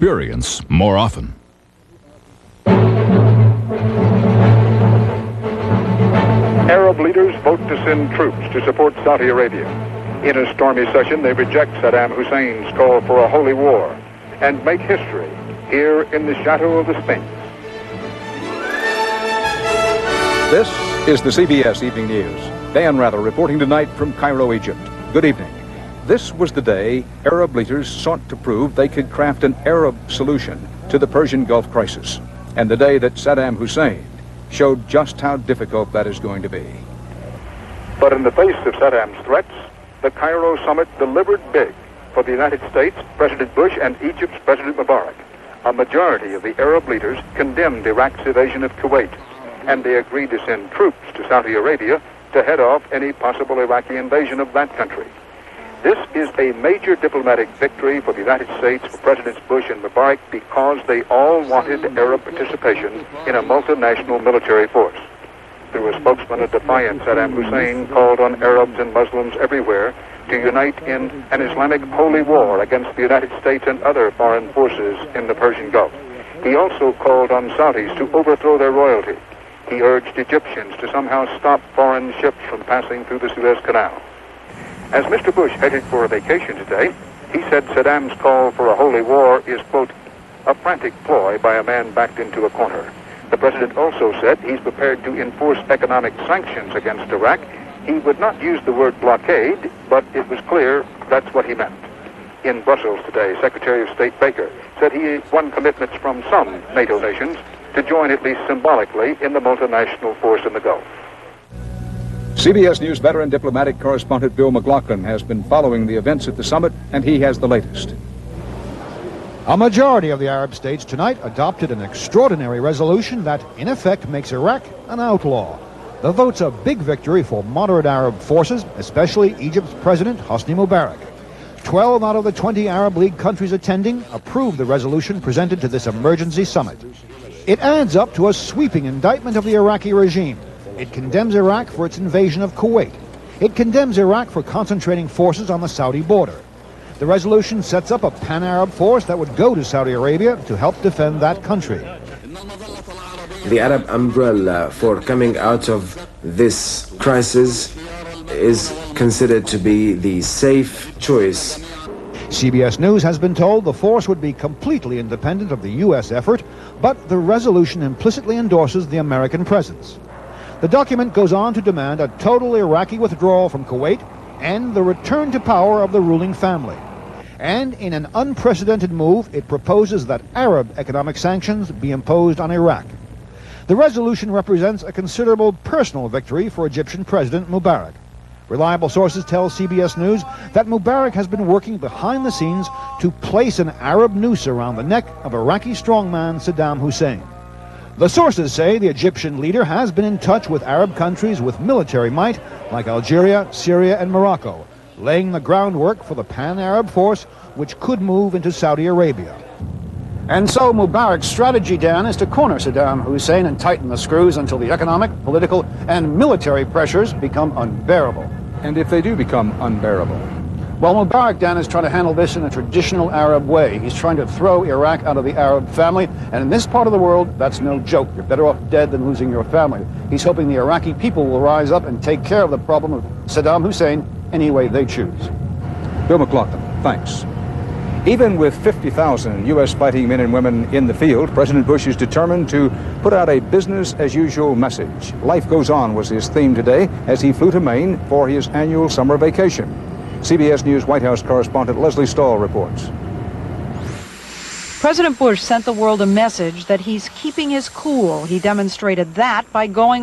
experience more often. Arab leaders vote to send troops to support Saudi Arabia. In a stormy session, they reject Saddam Hussein's call for a holy war and make history here in the shadow of the Sphinx. This is the CBS Evening News. Dan Rather reporting tonight from Cairo, Egypt. Good evening. This was the day Arab leaders sought to prove they could craft an Arab solution to the Persian Gulf crisis, and the day that Saddam Hussein showed just how difficult that is going to be. But in the face of Saddam's threats, the Cairo summit delivered big for the United States, President Bush, and Egypt's President Mubarak. A majority of the Arab leaders condemned Iraq's invasion of Kuwait, and they agreed to send troops to Saudi Arabia to head off any possible Iraqi invasion of that country. This is a major diplomatic victory for the United States, for Presidents Bush and Mubarak, because they all wanted Arab participation in a multinational military force. Through a spokesman, a defiant Saddam Hussein called on Arabs and Muslims everywhere to unite in an Islamic holy war against the United States and other foreign forces in the Persian Gulf. He also called on Saudis to overthrow their royalty. He urged Egyptians to somehow stop foreign ships from passing through the Suez Canal. As Mr. Bush headed for a vacation today, he said Saddam's call for a holy war is, quote, a frantic ploy by a man backed into a corner. The president also said he's prepared to enforce economic sanctions against Iraq. He would not use the word blockade, but it was clear that's what he meant. In Brussels today, Secretary of State Baker said he won commitments from some NATO nations to join, at least symbolically, in the multinational force in the Gulf. CBS News veteran diplomatic correspondent Bill McLaughlin has been following the events at the summit, and he has the latest. A majority of the Arab states tonight adopted an extraordinary resolution that, in effect, makes Iraq an outlaw. The vote's a big victory for moderate Arab forces, especially Egypt's President Hosni Mubarak. 12 out of the 20 Arab League countries attending approved the resolution presented to this emergency summit. It adds up to a sweeping indictment of the Iraqi regime. It condemns Iraq for its invasion of Kuwait. It condemns Iraq for concentrating forces on the Saudi border. The resolution sets up a pan-Arab force that would go to Saudi Arabia to help defend that country. The Arab umbrella for coming out of this crisis is considered to be the safe choice. CBS News has been told the force would be completely independent of the U.S. effort, but the resolution implicitly endorses the American presence. The document goes on to demand a total Iraqi withdrawal from Kuwait and the return to power of the ruling family. And in an unprecedented move, it proposes that Arab economic sanctions be imposed on Iraq. The resolution represents a considerable personal victory for Egyptian President Mubarak. Reliable sources tell CBS News that Mubarak has been working behind the scenes to place an Arab noose around the neck of Iraqi strongman Saddam Hussein. The sources say the Egyptian leader has been in touch with Arab countries with military might like Algeria, Syria, and Morocco, laying the groundwork for the pan-Arab force which could move into Saudi Arabia. And so Mubarak's strategy, Dan, is to corner Saddam Hussein and tighten the screws until the economic, political, and military pressures become unbearable. And if they do become unbearable? Well, Mubarak, Dan, is trying to handle this in a traditional Arab way. He's trying to throw Iraq out of the Arab family, and in this part of the world, that's no joke. You're better off dead than losing your family. He's hoping the Iraqi people will rise up and take care of the problem of Saddam Hussein any way they choose. Bill McLaughlin, thanks. Even with 50,000 U.S. fighting men and women in the field, President Bush is determined to put out a business-as-usual message. Life goes on was his theme today as he flew to Maine for his annual summer vacation. CBS News White House correspondent Leslie Stahl reports. President Bush sent the world a message that he's keeping his cool. He demonstrated that by going on